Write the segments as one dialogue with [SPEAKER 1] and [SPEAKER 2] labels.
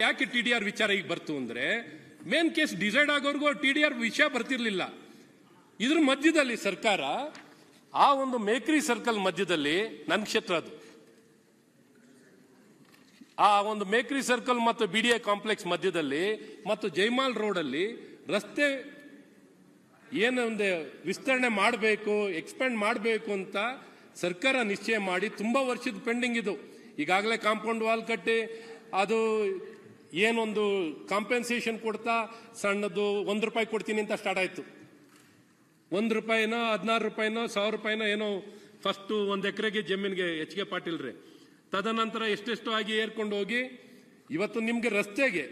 [SPEAKER 1] ಯಾಕೆ TDR ವಿಚಾರ ಈಗ ಬರ್ತು ಅಂದ್ರೆ ಮೇನ್ ಕೇಸ್ ಡಿಸೈಡ್ ಆಗೋರ್ಗೂ TDR ವಿಷಯ ಬರ್ತಿರ್ಲಿಲ್ಲ. ಇದ್ರ ಮಧ್ಯದಲ್ಲಿ ಸರ್ಕಾರ ಆ ಒಂದು ಮೇಕ್ರಿ ಸರ್ಕಲ್ ಮಧ್ಯದಲ್ಲಿ ನನ್ನ ಕ್ಷೇತ್ರ ಅದು, ಆ ಒಂದು ಮೇಕ್ರಿ ಸರ್ಕಲ್ ಮತ್ತು BDA ಕಾಂಪ್ಲೆಕ್ಸ್ ಮಧ್ಯದಲ್ಲಿ ಮತ್ತು ಜೈಮಾಲ್ ರೋಡ್ ಅಲ್ಲಿ ರಸ್ತೆ ಏನೊಂದು ವಿಸ್ತರಣೆ ಮಾಡಬೇಕು, ಎಕ್ಸ್ಪ್ಯಾಂಡ್ ಮಾಡಬೇಕು ಅಂತ ಸರ್ಕಾರ ನಿಶ್ಚಯ ಮಾಡಿ ತುಂಬಾ ವರ್ಷದ ಪೆಂಡಿಂಗ್ ಇದು. ಈಗಾಗಲೇ ಕಾಂಪೌಂಡ್ ವಾಲ್ ಕಟ್ಟಿ ಅದು ಏನೊಂದು ಕಾಂಪೆನ್ಸೇಷನ್ ಕೊಡ್ತಾ ಸಣ್ಣದು ₹1 ಕೊಡ್ತೀನಿ ಅಂತ ಸ್ಟಾರ್ಟ್ ಆಯ್ತು. ₹1 ₹16 ₹1000 ಏನೋ ಫಸ್ಟ್ 1 ಎಕರೆಗೆ ಜಮೀನಿಗೆ HK ಪಾಟೀಲ್ ರೇ. ತದನಂತರ ಎಷ್ಟೆಷ್ಟು ಆಗಿ ಏರ್ಕೊಂಡು ಹೋಗಿ ಇವತ್ತು ನಿಮ್ಗೆ ರಸ್ತೆಗೆ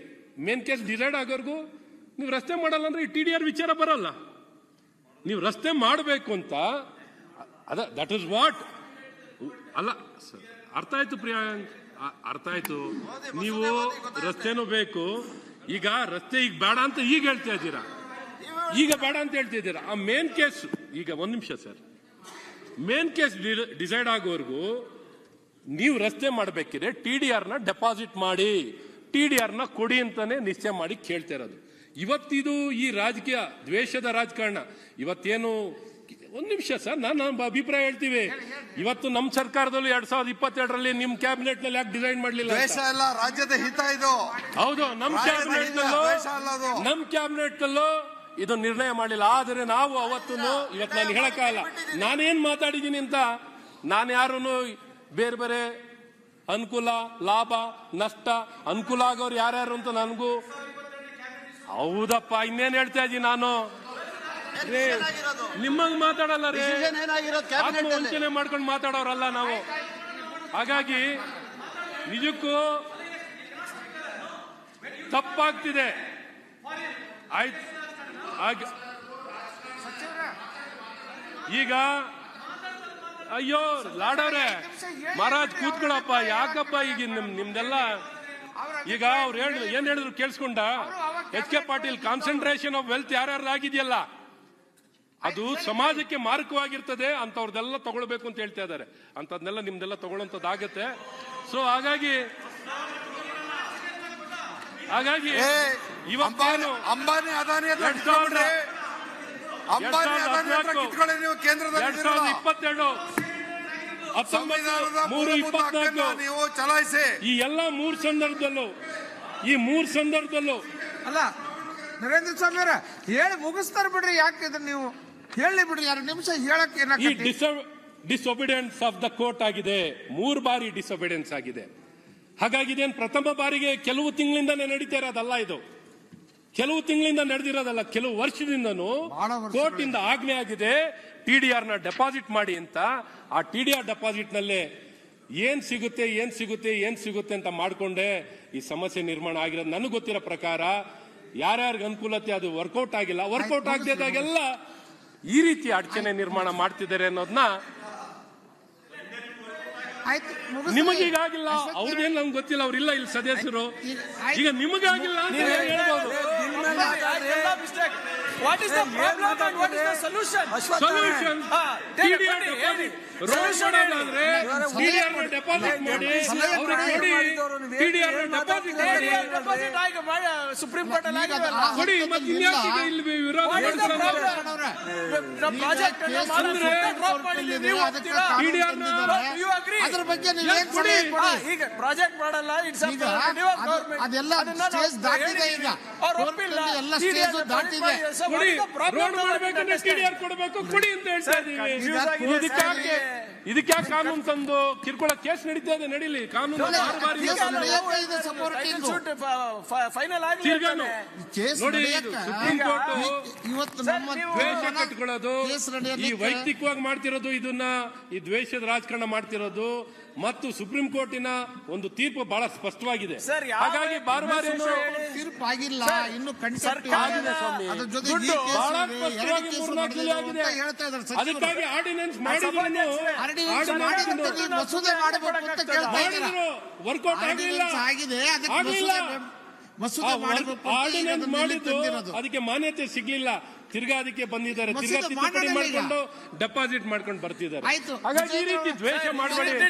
[SPEAKER 1] ಮೇನ್ ಕೇಸ್ ಡಿಸೈಡ್ ಆಗೋರ್ಗು ನೀವು ರಸ್ತೆ ಮಾಡಲ್ಲ ಅಂದ್ರೆ ಈ TDR ವಿಚಾರ ಬರಲ್ಲ. ನೀವು ರಸ್ತೆ ಮಾಡಬೇಕು ಅಂತ ದಟ್ ಇಸ್ ವಾಟ್ ಅಲ್ಲ ಸರ್. ಅರ್ಥ ಆಯ್ತು ಪ್ರಿಯಾಂಕ್, ಅರ್ಥ ಆಯ್ತು. ನೀವು ರಸ್ತೆನೂ ಬೇಕು, ಈಗ ರಸ್ತೆ ಈಗ ಬೇಡ ಅಂತ ಈಗ ಹೇಳ್ತಾ ಇದ್ದೀರಾ, ಈಗ ಬೇಡ ಅಂತ ಹೇಳ್ತಿದ್ದೀರಾ. ಆ ಮೇನ್ ಕೇಸ್ ಈಗ 1 ನಿಮಿಷ ಸರ್, ಮೇನ್ ಕೇಸ್ ಡಿಸೈಡ್ ಆಗೋವರೆಗೂ ನೀವು ರಸ್ತೆ ಮಾಡಬೇಕಿದ್ರೆ TDR ನ ಡೆಪಾಸಿಟ್ ಮಾಡಿ, TDR ನ ಕೊಡಿ ಅಂತಾನೆ ನಿಶ್ಚಯ ಮಾಡಿ ಕೇಳ್ತಾ ಇರೋದು. ಇವತ್ತಿದು ಈ ರಾಜಕೀಯ ದ್ವೇಷದ ರಾಜಕಾರಣ ಇವತ್ತೇನು. 1 ನಿಮಿಷ ಸರ್, ನಾನು ಅಭಿಪ್ರಾಯ ಹೇಳ್ತೀವಿ. ಇವತ್ತು ನಮ್ಮ ಸರ್ಕಾರದಲ್ಲೂ 2022ರಲ್ಲಿ ನಿಮ್ ಕ್ಯಾಬಿನೆಟ್ ನಲ್ಲಿ ಯಾಕೆ ಡಿಸೈನ್ ಮಾಡಲಿಲ್ಲ?
[SPEAKER 2] ರಾಜ್ಯದ ಹಿತ ಇದು.
[SPEAKER 1] ಹೌದು, ನಮ್ಮ ಕ್ಯಾಬಿನೆಟ್ ನಲ್ಲೂ ಇದು ನಿರ್ಣಯ ಮಾಡಲಿಲ್ಲ. ಆದರೆ ನಾವು ಅವತ್ತು ಇವತ್ತು ನಾನು ಹೇಳಕ್ಕಾಗಲ್ಲ ನಾನೇನ್ ಮಾತಾಡಿದ್ದೀನಿ ಅಂತ. ನಾನು ಯಾರನ್ನು ಬೇರೆ ಬೇರೆ ಅನುಕೂಲ ಲಾಭ ನಷ್ಟ ಅನುಕೂಲ ಆಗೋರು ಯಾರ್ಯಾರು ಅಂತ ನನಗೂ ಹೌದಪ್ಪ ಇನ್ನೇನ್ ಹೇಳ್ತಾ ಇದ್ದೀನಿ ನಾನು. ನಿಮ್ಮಂಗ್ ಮಾತಾಡಲ್ಲ ರೀ, ಆತ್ಮವಂಚನೆ ಮಾಡ್ಕೊಂಡು ಮಾತಾಡೋರಲ್ಲ ನಾವು. ಹಾಗಾಗಿ ನಿಜಕ್ಕೂ ತಪ್ಪಾಗ್ತಿದೆ. ಆಯ್ತು, ಈಗ ಅಯ್ಯೋ ಲಾಡವ್ರೆ ಮಹಾರಾಜ್ ಕೂತ್ಕೊಳ್ಳಪ್ಪ, ಯಾಕಪ್ಪ ಈಗ ನಿಮ್ದೆಲ್ಲ ಈಗ ಅವ್ರು ಏನ್ ಹೇಳಿದ್ರು ಕೇಳಿಸ್ಕೊಂಡ? HK Patil concentration of wealth ಯಾರ್ಯಾರ್ದಾಗಿದೆಯಲ್ಲ ಅದು ಸಮಾಜಕ್ಕೆ ಮಾರಕವಾಗಿರ್ತದೆ ಅಂತವ್ರದೆಲ್ಲ ತಗೊಳ್ಬೇಕು ಅಂತ ಹೇಳ್ತಾ ಇದ್ದಾರೆ. ಅಂತದ್ನೆಲ್ಲ ನಿಮ್ದೆಲ್ಲ ತಗೊಳ್ಳೋಂಥದ್ದಾಗತ್ತೆ. ಸೊ ಹಾಗಾಗಿ ಇವತ್ತೇನು
[SPEAKER 2] ಅಂಬಾನಿ ಅದಾನಿ
[SPEAKER 1] 2022 19
[SPEAKER 2] ನೀವು ಚಲಾಯಿಸಿ.
[SPEAKER 1] ಈ ಎಲ್ಲ ಮೂರು ಸಂದರ್ಭದಲ್ಲೂ
[SPEAKER 3] ಅಲ್ಲ ನರೇಂದ್ರ ಸ್ವಾಮಿ ಅವರ ಹೇಳಿ ಮುಗಿಸ್ತಾರೆ ಬಿಡ್ರಿ. ಯಾಕೆ ಇದನ್ನ ನೀವು ಹೇಳಿ ಬಿಡ್ರಿ, 2 ನಿಮಿಷ ಹೇಳಕ್ಕೆ.
[SPEAKER 1] ಈ ಡಿಸೊಬಿಡಿಯನ್ಸ್ ಆಫ್ ದ ಕೋರ್ಟ್ ಆಗಿದೆ, 3 ಬಾರಿ ಡಿಸೊಬಿಡಿಯನ್ಸ್ ಆಗಿದೆ. ಹಾಗಾಗಿ ಇದೇನು ಪ್ರಥಮ ಬಾರಿಗೆ ಕೆಲವು ತಿಂಗಳಿಂದಾನೇ ನಡೀತಾ ಇರೋದಲ್ಲ, ಇದು ಕೆಲವು ತಿಂಗಳಿಂದ ನಡೆದಿರೋದಲ್ಲ, ಕೆಲವು ವರ್ಷದಿಂದನೂ ಕೋರ್ಟ್ ಇಂದ ಆಜ್ಞೆ ಆಗಿದೆ TDR ನ ಡೆಪಾಸಿಟ್ ಮಾಡಿ ಅಂತ. ಆ TDR ಡೆಪಾಸಿಟ್ ನಲ್ಲೇ ಏನ್ ಸಿಗುತ್ತೆ ಅಂತ ಮಾಡ್ಕೊಂಡೆ ಈ ಸಮಸ್ಯೆ ನಿರ್ಮಾಣ ಆಗಿರೋದು. ನನಗೆ ಗೊತ್ತಿರೋ ಪ್ರಕಾರ ಯಾರ್ಯಾರಿಗೆ ಅನುಕೂಲತೆ ಅದು ವರ್ಕೌಟ್ ಆಗಿಲ್ಲ, ವರ್ಕೌಟ್ ಆಗದಿದ್ದಾಗೆಲ್ಲ ಈ ರೀತಿ ಅಡಚಣೆ ನಿರ್ಮಾಣ ಮಾಡ್ತಿದ್ದಾರೆ ಅನ್ನೋದನ್ನ ನಿಮಗೀಗಾಗಿಲ್ಲ. ಅವ್ರದೇನು ನಮ್ಗೆ ಗೊತ್ತಿಲ್ಲ, ಅವ್ರಿಲ್ಲ ಇಲ್ಲಿ ಸದಸ್ಯರು. ಈಗ ನಿಮಗಾಗಿಲ್ಲ ಅಂತ ಹೇಳ್ಬೋದು.
[SPEAKER 4] What is the problem and what is the solution?
[SPEAKER 1] Solution. TDR deposit. Road ಮಾಡೋದಾದ್ರೆ TDR ನ ಡೆಪಾಸಿಟ್ ಮಾಡಿ, ಅವ್ರಿಗೆ ಕೊಡಿ. TDR ನ ಡೆಪಾಸಿಟ್ ಮಾಡಿ
[SPEAKER 4] ಸುಪ್ರೀಂ ಕೋರ್ಟ್ ಅಲ್ಲಿ
[SPEAKER 1] ಕೊಡಿ. ಮತ್ತೆ ಇನ್ಯಾಕೆ ಇಲ್ಲಿ ವಿರೋಧ ಮಾಡ್ತಾರೆ?
[SPEAKER 4] ಪ್ರಾಜೆಕ್ಟ್
[SPEAKER 1] TDR ನ
[SPEAKER 3] ಅದ್ರ ಬಗ್ಗೆ ನೀವು ಏನ್ ಕೊಡಿ.
[SPEAKER 4] ಈಗ ಪ್ರಾಜೆಕ್ಟ್ ಮಾಡಲ್ಲ, ಇಟ್ಸ್
[SPEAKER 3] ಅದೆಲ್ಲ ಸ್ಟೇಜ್ ದಾಟಿದೆ. ಈಗ ಎಲ್ಲ ಸ್ಟೇಜ್ ದಾಟಿದೆ.
[SPEAKER 1] ರೋಡ್ ಮಾಡಬೇಕಂದ್ರೆ TDR ಕೊಡಬೇಕು, ಕೊಡಿ ಅಂತ ಹೇಳ್ತಾ ಇದೀವಿ. ಇದಕ್ಕೆ ಕಾನೂನು ತಂದು ಕಿರ್ಕೊಳ್ಳೋ ಕೇಸ್ ನಡೀತಾ ಇದೆ, ನಡೀಲಿ. ಕಾನೂನು
[SPEAKER 4] ಫೈನಲ್ ಆಗಿ
[SPEAKER 1] ನೋಡಿ. ಸುಪ್ರೀಂ ಕೋರ್ಟ್ ದ್ವೇಷ ಕಟ್ಕೊಳ್ಳೋದು, ಈ ವೈಯಕ್ತಿಕವಾಗಿ ಮಾಡ್ತಿರೋದು, ಇದನ್ನ ಈ ದ್ವೇಷದ ರಾಜಕಾರಣ ಮಾಡ್ತಿರೋದು ಮತ್ತು ಸುಪ್ರೀಂ ಕೋರ್ಟಿನ ಒಂದು ತೀರ್ಪು ಬಹಳ ಸ್ಪಷ್ಟವಾಗಿದೆ. ಹಾಗಾಗಿ ಬಾರಿ
[SPEAKER 3] ತೀರ್ಪು ಆಗಿಲ್ಲ, ಇನ್ನು
[SPEAKER 1] ಅದಕ್ಕಾಗಿ ಆರ್ಡಿನೆನ್ಸ್ ಮಾಡಿದ್ರು,
[SPEAKER 3] ಮಸೂದೆ ಮಾಡಬೇಕು ಅಂತ
[SPEAKER 1] ವರ್ಕೌಟ್ ಆಗಲಿಲ್ಲ. ಆರ್ಡಿನೆನ್ಸ್ ಮಾಡಿದ್ದು ಅದಕ್ಕೆ ಮಾನ್ಯತೆ ಸಿಗ್ಲಿಲ್ಲ, ತಿರ್ಗಾ ಅದಕ್ಕೆ ಬಂದಿದ್ದಾರೆ, ತಿರ್ಗಾ ತಿದ್ದುಪಡಿ ಮಾಡ್ಕೊಂಡು ಡೆಪಾಸಿಟ್ ಮಾಡ್ಕೊಂಡು ಬರ್ತಿದ್ದಾರೆ. ಹಾಗಾಗಿ ಈ ರೀತಿ ದ್ವೇಷ ಮಾಡಬೇಡಿ.